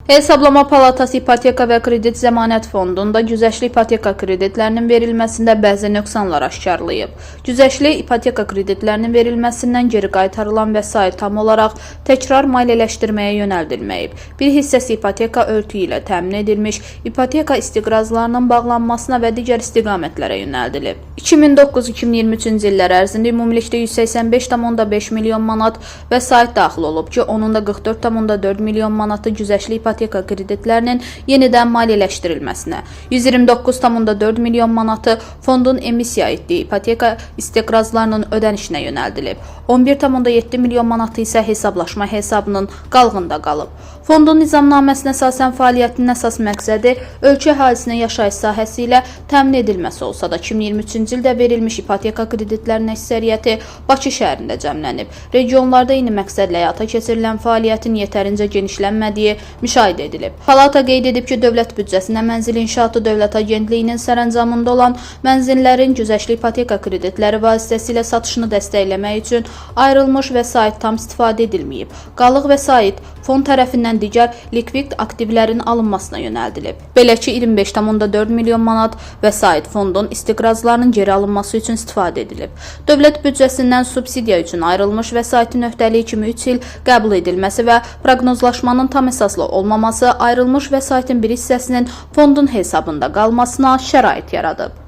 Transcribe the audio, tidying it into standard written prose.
Hesablama Palatası İpoteka və Kredit Zəmanət Fondunda güzəştli ipoteka kreditlərinin verilməsində bəzi nöqsanlar aşkarlayıb. Güzəştli ipoteka kreditlərinin verilməsindən geri qaytarılan vəsait tam olaraq təkrar maliyyələşdirməyə yönəldilməyib. Bir hissəsi ipoteka örtüyü ilə təmin edilmiş, ipoteka istiqrazlarının bağlanmasına və digər istiqamətlərə yönəldilib. 2009-2023-cü illər ərzində ümumilikdə 185,5 milyon manat vəsait daxil olub ki, onun da 44,4 milyon manatı güzəştli ipoteka kreditlərinin yenidən maliyyələşdirilməsinə, 129,4 milyon manatı fondun emissiya etdiyi ipoteka istiqrazlarının ödənişinə yönəldilib. 11,7 milyon manatı isə hesablaşma hesabının qalğında qalıb. Fondun nizamnaməsinə əsasən fəaliyyətinin əsas məqsədi ölkə əhalisinin yaşayış sahəsi ilə təmin edilməsi olsa da 2023-cü ildə verilmiş ipoteka kreditlərinin əksəriyyəti Bakı şəhərində cəmlənib. Regionlarda eyni məqsədlə həyata keçirilən fəaliyyətin yetərincə genişlənmədiyi müşahidə edilib. Palata qeyd edib ki, dövlət büdcəsinə Mənzil İnşaatı Dövlət Agentliyinin sərəncamında olan mənzillərin güzəştli ipoteka kreditləri vasitəsilə satışını dəstəkləmək üçün ayrılmış vəsait tam istifadə edilməyib. Qalıq vəsait fond tərəfindən digər likvid aktivlərin alınmasına yönəldilib. Belə ki, 25,4 milyon manat vəsait fondun istiqrazlarının geri alınması üçün istifadə edilib. Dövlət büdcəsindən subsidiya üçün ayrılmış vəsaitin öhdəliyi kimi 3 il qəbul edilməsi və proqnozlaşmanın tam əsaslı olmaması ayrılmış vəsaitin bir hissəsinin fondun hesabında qalmasına şərait yaradıb.